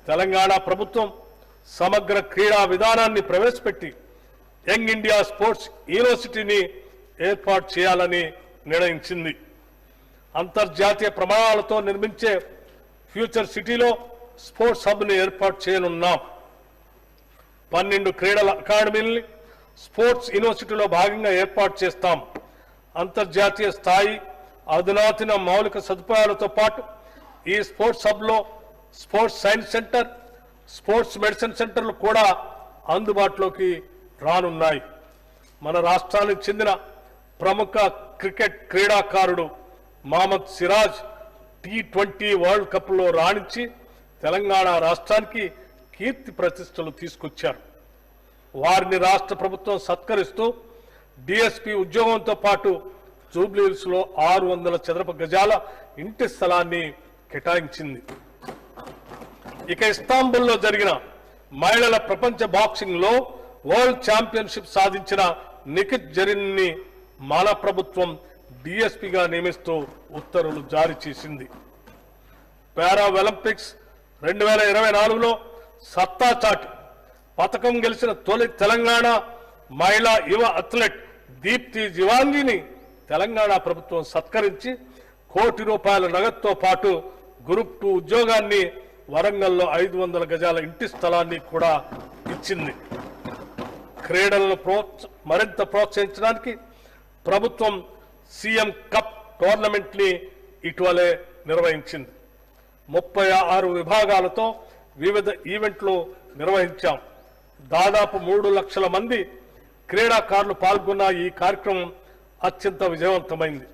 తెలంగాణ ప్రభుత్వం సమగ్ర క్రీడా విధానాన్ని ప్రవేశపెట్టి యంగ్ ఇండియా స్పోర్ట్స్ యూనివర్సిటీని ఏర్పాటు చేయాలని నిర్ణయించింది. అంతర్జాతీయ ప్రమాణాలతో నిర్మించే ఫ్యూచర్ సిటీలో స్పోర్ట్స్ హబ్ని ఏర్పాటు చేయనున్నాం. 12 క్రీడల అకాడమీల్ని స్పోర్ట్స్ యూనివర్సిటీలో భాగంగా ఏర్పాటు చేస్తాం. అంతర్జాతీయ స్థాయి అధునాతన మౌలిక సదుపాయాలతో పాటు ఈ స్పోర్ట్స్ హబ్లో sports science centre, sports medicine సెంటర్లు కూడా అందుబాటులోకి రానున్నాయి. మన రాష్ట్రానికి చెందిన ప్రముఖ క్రికెట్ క్రీడాకారుడు మహమ్మద్ సిరాజ్ T20 వరల్డ్ కప్లో రాణించి తెలంగాణ రాష్ట్రానికి కీర్తి ప్రతిష్టలు తీసుకొచ్చారు. వారిని రాష్ట్ర ప్రభుత్వం సత్కరిస్తూ డిఎస్పీ ఉద్యోగంతో పాటు జూబ్లీహిల్స్లో 600 చదరపు గజాల ఇంటి స్థలాన్ని కేటాయించింది. ఇక ఇస్తాంబుల్లో జరిగిన మహిళల ప్రపంచ బాక్సింగ్లో వరల్డ్ ఛాంపియన్షిప్ సాధించిన నిఖిత్ జరీన్ని మన ప్రభుత్వం డిఎస్పీగా నియమిస్తూ ఉత్తర్వులు జారీ చేసింది. పారా ఒలింపిక్స్ 2024లో సత్తా చాటి పతకం గెలిచిన తొలి తెలంగాణ మహిళా యువ అథ్లెట్ దీప్తి జివాంగిని తెలంగాణ ప్రభుత్వం సత్కరించి ₹1 కోటి నగదుతో పాటు గ్రూప్ 2 ఉద్యోగాన్ని, వరంగల్లో 500 గజాల ఇంటి స్థలాన్ని కూడా ఇచ్చింది. క్రీడలను మరింత ప్రోత్సహించడానికి ప్రభుత్వం సీఎం కప్ టోర్నమెంట్ ని ఇటీవలే నిర్వహించింది. 36 విభాగాలతో వివిధ ఈవెంట్లు నిర్వహించాం. దాదాపు 3 లక్షల మంది క్రీడాకారులు పాల్గొన్న ఈ కార్యక్రమం అత్యంత విజయవంతమైంది.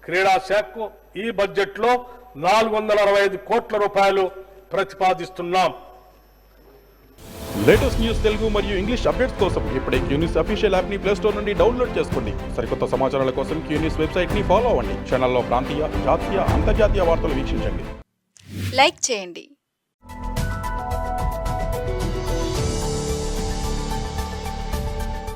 క్రీడా శాఖకు ఈ బడ్జెట్లో ₹465 కోట్ల ప్రతిపాదిస్తున్నాం. లేటెస్ట్ న్యూస్ తెలుగు మరియు ఇంగ్లీష్ అప్డేట్స్ కోసం ఇప్పుడే క్యూన్యూస్ అఫీషియల్ యాప్ ని ప్లే స్టోర్ నుండి డౌన్లోడ్ చేసుకోండి. సరికొత్త సమాచారాల కోసం క్యూన్యూస్ వెబ్సైట్ ని ఫాలో అవ్వండి. ఛానల్లో ప్రాంతీయ, జాతీయ, అంతర్జాతీయ వార్తలు వీక్షించండి. లైక్ చేయండి.